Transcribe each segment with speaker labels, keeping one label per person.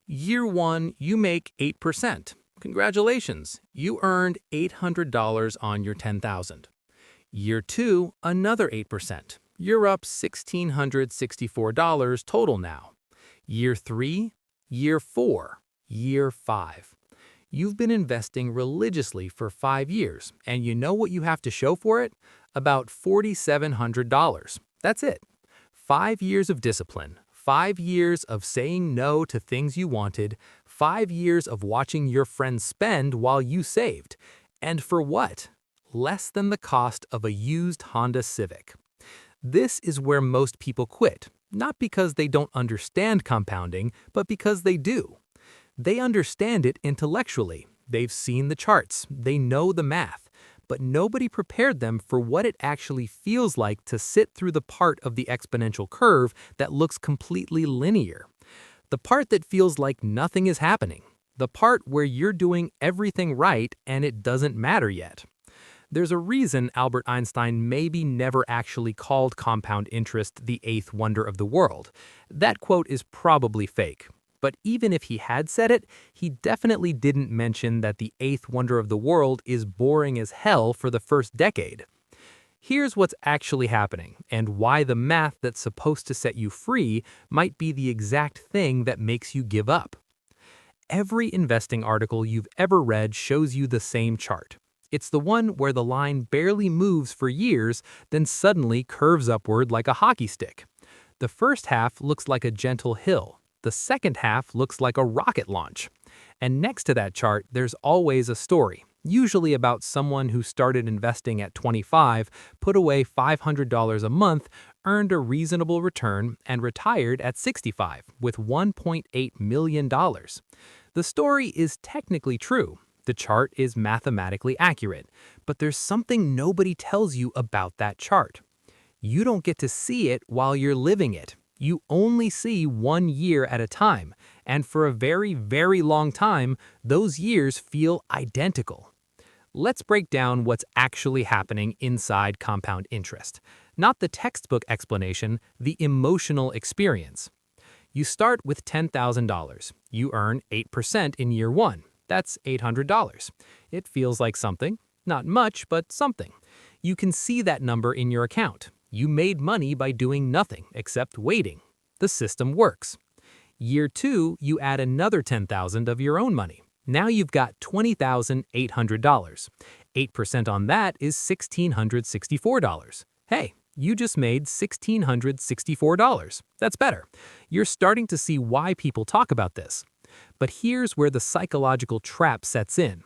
Speaker 1: Year 1, you make 8%. Congratulations, you earned $800 on your 10,000. Year 2, another 8%. You're up $1,664 total now. Year 3, Year 4, Year 5. You've been investing religiously for 5 years, and you know what you have to show for it? About $4,700. That's it. 5 years of discipline, 5 years of saying no to things you wanted, 5 years of watching your friends spend while you saved. And for what? Less than the cost of a used Honda Civic. This is where most people quit, not because they don't understand compounding, but because they do. They understand it intellectually. They've seen the charts. They know the math. But nobody prepared them for what it actually feels like to sit through the part of the exponential curve that looks completely linear. The part that feels like nothing is happening. The part where you're doing everything right and it doesn't matter yet. There's a reason Albert Einstein maybe never actually called compound interest the eighth wonder of the world. That quote is probably fake. But even if he had said it, he definitely didn't mention that the eighth wonder of the world is boring as hell for the first decade. Here's what's actually happening, and why the math that's supposed to set you free might be the exact thing that makes you give up. Every investing article you've ever read shows you the same chart. It's the one where the line barely moves for years, then suddenly curves upward like a hockey stick. The first half looks like a gentle hill. The second half looks like a rocket launch. And next to that chart, there's always a story, usually about someone who started investing at 25, put away $500 a month, earned a reasonable return, and retired at 65 with $1.8 million. The story is technically true. The chart is mathematically accurate, but there's something nobody tells you about that chart. You don't get to see it while you're living it. You only see 1 year at a time, and for a very, very long time, those years feel identical. Let's break down what's actually happening inside compound interest. Not the textbook explanation, the emotional experience. You start with $10,000. You earn 8% in year 1. That's $800. It feels like something. Not much, but something. You can see that number in your account. You made money by doing nothing except waiting. The system works. Year 2, you add another $10,000 of your own money. Now you've got $20,800. 8% on that is $1,664. Hey, you just made $1,664. That's better. You're starting to see why people talk about this. But here's where the psychological trap sets in.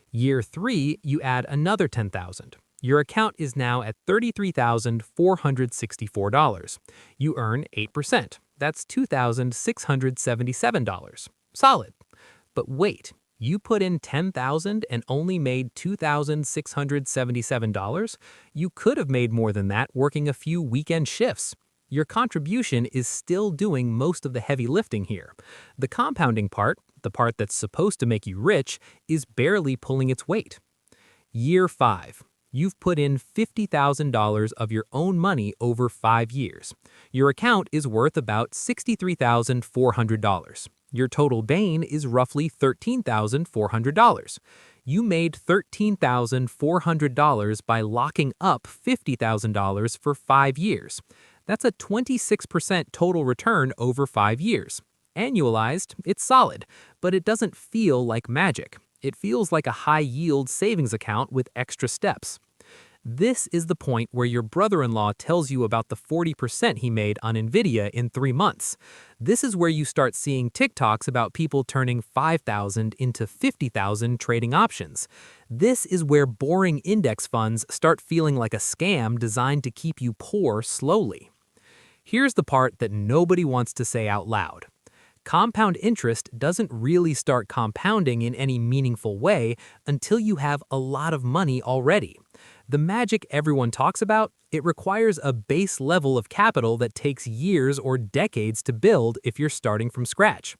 Speaker 1: Year 3, you add another $10,000. Your account is now at $33,464. You earn 8%. That's $2,677. Solid. But wait, you put in $10,000 and only made $2,677? You could have made more than that working a few weekend shifts. Your contribution is still doing most of the heavy lifting here. The compounding part, the part that's supposed to make you rich, is barely pulling its weight. Year 5. You've put in $50,000 of your own money over 5 years. Your account is worth about $63,400. Your total gain is roughly $13,400. You made $13,400 by locking up $50,000 for 5 years. That's a 26% total return over 5 years. Annualized, it's solid, but it doesn't feel like magic. It feels like a high-yield savings account with extra steps. This is the point where your brother-in-law tells you about the 40% he made on Nvidia in 3 months. This is where you start seeing TikToks about people turning $5,000 into $50,000 trading options. This is where boring index funds start feeling like a scam designed to keep you poor slowly. Here's the part that nobody wants to say out loud. Compound interest doesn't really start compounding in any meaningful way until you have a lot of money already. The magic everyone talks about, it requires a base level of capital that takes years or decades to build if you're starting from scratch.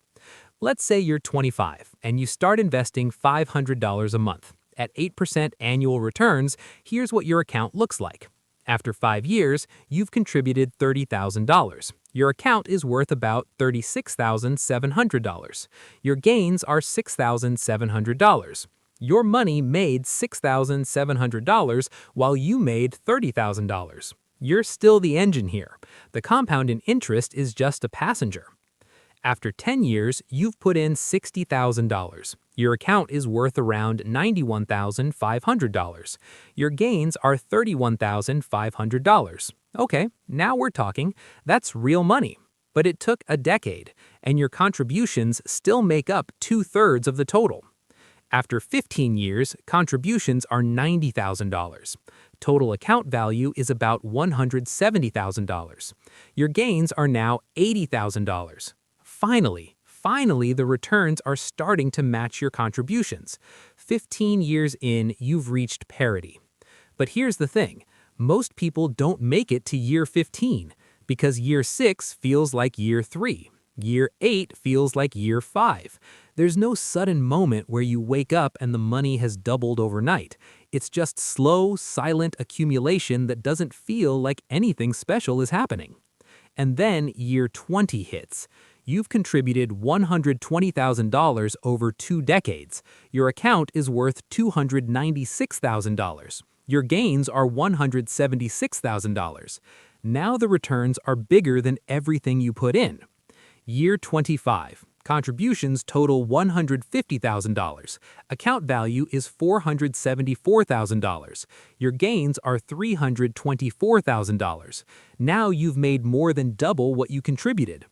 Speaker 1: Let's say you're 25 and you start investing $500 a month. At 8% annual returns, here's what your account looks like. After 5 years, you've contributed $30,000. Your account is worth about $36,700. Your gains are $6,700. Your money made $6,700 while you made $30,000. You're still the engine here. The compound in interest is just a passenger. After 10 years, you've put in $60,000. Your account is worth around $91,500. Your gains are $31,500. Okay, now we're talking. That's real money. But it took a decade, and your contributions still make up 2/3 of the total. After 15 years, contributions are $90,000. Total account value is about $170,000. Your gains are now $80,000. Finally, the returns are starting to match your contributions. 15 years in, you've reached parity. But here's the thing. Most people don't make it to year 15 because year 6 feels like year 3. Year 8 feels like year 5. There's no sudden moment where you wake up and the money has doubled overnight. It's just slow, silent accumulation that doesn't feel like anything special is happening. And then year 20 hits. You've contributed $120,000 over 2 decades. Your account is worth $296,000. Your gains are $176,000. Now the returns are bigger than everything you put in. Year 25. Contributions total $150,000. Account value is $474,000. Your gains are $324,000. Now you've made more than double what you contributed.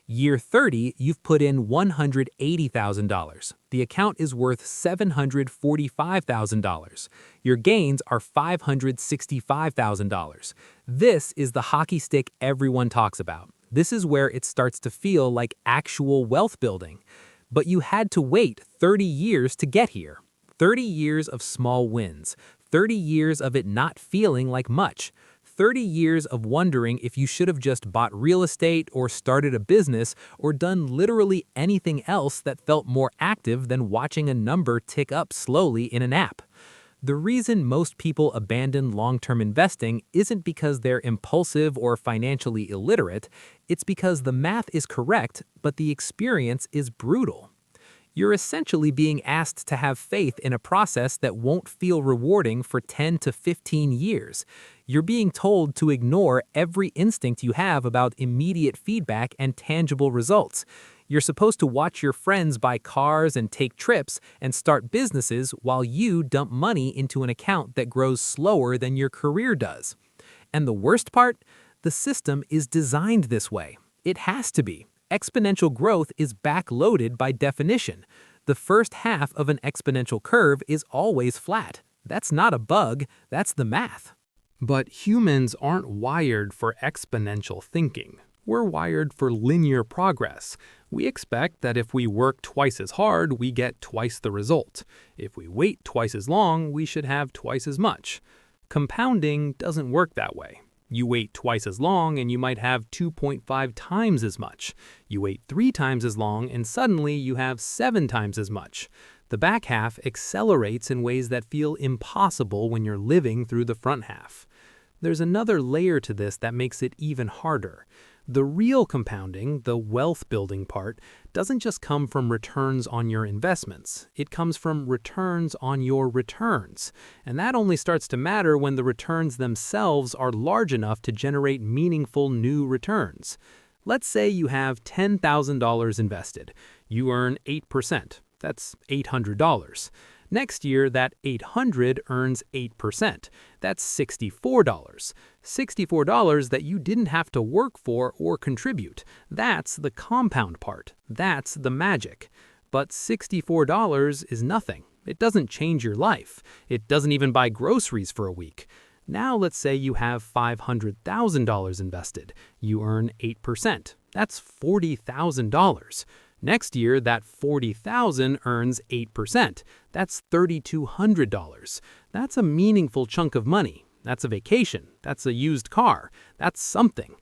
Speaker 1: Year 30, you've put in $180,000. The account is worth $745,000. Your gains are $565,000. This is the hockey stick everyone talks about. This is where it starts to feel like actual wealth building. But you had to wait 30 years to get here. 30 years of small wins. 30 years of it not feeling like much. 30 years of wondering if you should have just bought real estate or started a business or done literally anything else that felt more active than watching a number tick up slowly in an app. The reason most people abandon long-term investing isn't because they're impulsive or financially illiterate, it's because the math is correct, but the experience is brutal. You're essentially being asked to have faith in a process that won't feel rewarding for 10 to 15 years. You're being told to ignore every instinct you have about immediate feedback and tangible results. You're supposed to watch your friends buy cars and take trips and start businesses while you dump money into an account that grows slower than your career does. And the worst part? The system is designed this way. It has to be. Exponential growth is backloaded by definition. The first half of an exponential curve is always flat. That's not a bug, that's the math. But humans aren't wired for exponential thinking. We're wired for linear progress. We expect that if we work twice as hard, we get twice the result. If we wait twice as long, we should have twice as much. Compounding doesn't work that way. You wait twice as long and you might have 2.5 times as much. You wait 3 times as long and suddenly you have 7 times as much. The back half accelerates in ways that feel impossible when you're living through the front half. There's another layer to this that makes it even harder. The real compounding, the wealth building part, doesn't just come from returns on your investments. It comes from returns on your returns. And that only starts to matter when the returns themselves are large enough to generate meaningful new returns. Let's say you have $10,000 invested. You earn 8%. That's $800. Next year, that $800 earns 8%. That's $64. $64 that you didn't have to work for or contribute. That's the compound part. That's the magic. But $64 is nothing. It doesn't change your life. It doesn't even buy groceries for a week. Now let's say you have $500,000 invested. You earn 8%. That's $40,000. Next year, that $40,000 earns 8%. That's $3,200. That's a meaningful chunk of money. That's a vacation. That's a used car. That's something.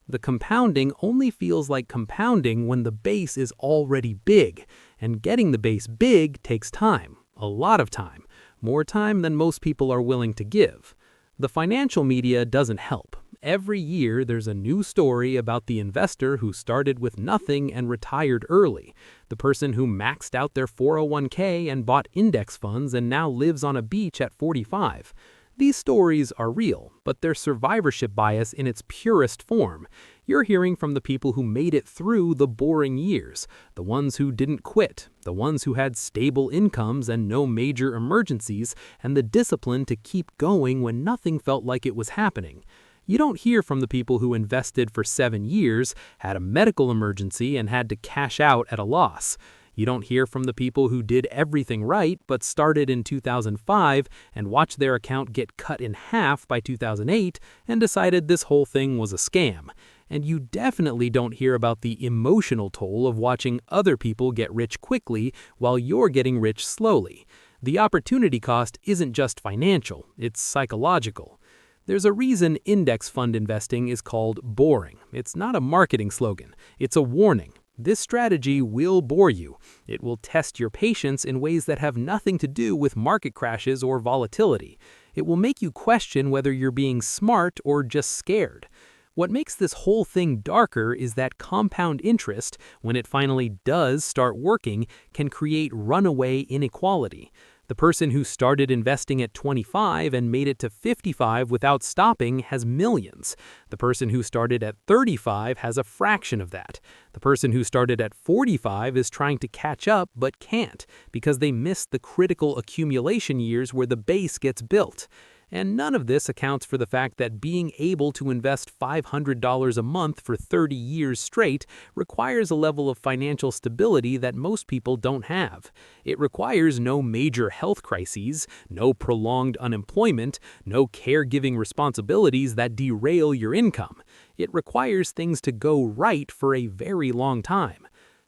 Speaker 1: The compounding only feels like compounding when the base is already big. And getting the base big takes time. A lot of time. More time than most people are willing to give. The financial media doesn't help. Every year, there's a new story about the investor who started with nothing and retired early, the person who maxed out their 401k and bought index funds and now lives on a beach at 45. These stories are real, but they're survivorship bias in its purest form. You're hearing from the people who made it through the boring years, the ones who didn't quit, the ones who had stable incomes and no major emergencies, and the discipline to keep going when nothing felt like it was happening. You don't hear from the people who invested for 7 years, had a medical emergency, and had to cash out at a loss. You don't hear from the people who did everything right but started in 2005 and watched their account get cut in half by 2008 and decided this whole thing was a scam. And you definitely don't hear about the emotional toll of watching other people get rich quickly while you're getting rich slowly. The opportunity cost isn't just financial, it's psychological. There's a reason index fund investing is called boring. It's not a marketing slogan, it's a warning. This strategy will bore you. It will test your patience in ways that have nothing to do with market crashes or volatility. It will make you question whether you're being smart or just scared. What makes this whole thing darker is that compound interest, when it finally does start working, can create runaway inequality. The person who started investing at 25 and made it to 55 without stopping has millions. The person who started at 35 has a fraction of that. The person who started at 45 is trying to catch up but can't because they missed the critical accumulation years where the base gets built. And none of this accounts for the fact that being able to invest $500 a month for 30 years straight requires a level of financial stability that most people don't have. It requires no major health crises, no prolonged unemployment, no caregiving responsibilities that derail your income. It requires things to go right for a very long time.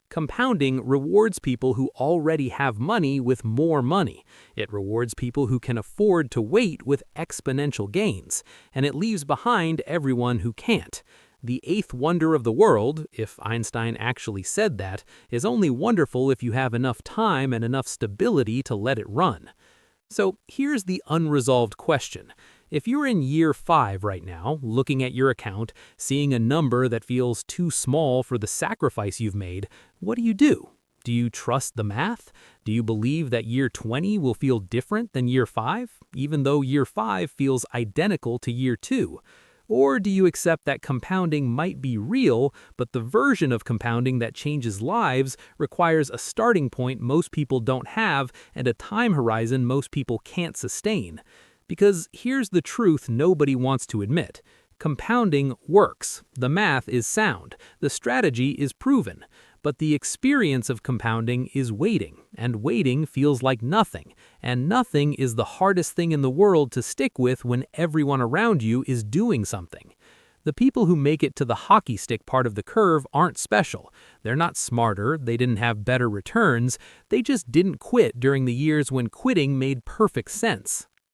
Speaker 1: Compounding rewards people who already have money with more money. It rewards people who can afford to wait with exponential gains, and it leaves behind everyone who can't. The eighth wonder of the world, if Einstein actually said that, is only wonderful if you have enough time and enough stability to let it run. So here's the unresolved question. If you're in year 5 right now, looking at your account, seeing a number that feels too small for the sacrifice you've made, what do you do? Do you trust the math? Do you believe that year 20 will feel different than year 5, even though year 5 feels identical to year 2? Or do you accept that compounding might be real, but the version of compounding that changes lives requires a starting point most people don't have and a time horizon most people can't sustain? Because here's the truth nobody wants to admit. Compounding works. The math is sound. The strategy is proven. But the experience of compounding is waiting, and waiting feels like nothing. And nothing is the hardest thing in the world to stick with when everyone around you is doing something. The people who make it to the hockey stick part of the curve aren't special. They're not smarter, they didn't have better returns, they just didn't quit during the years when quitting made perfect sense.